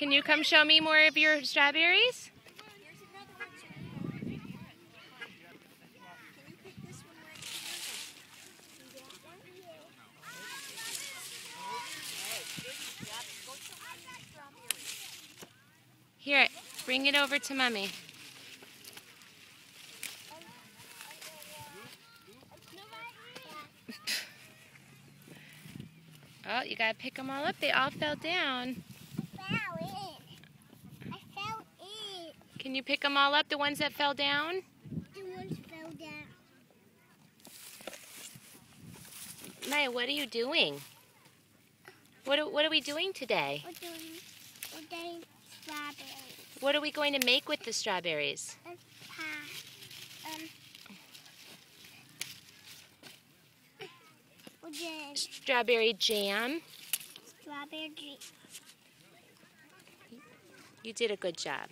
Can you come show me more of your strawberries? Here, bring it over to Mommy. Oh, you gotta pick them all up. They all fell down. I fell it. Can you pick them all up, the ones that fell down? The ones fell down. Maya, what are you doing? What are we doing today? We're doing strawberries. What are we going to make with the strawberries? We're doing Strawberry jam. strawberry. You did a good job.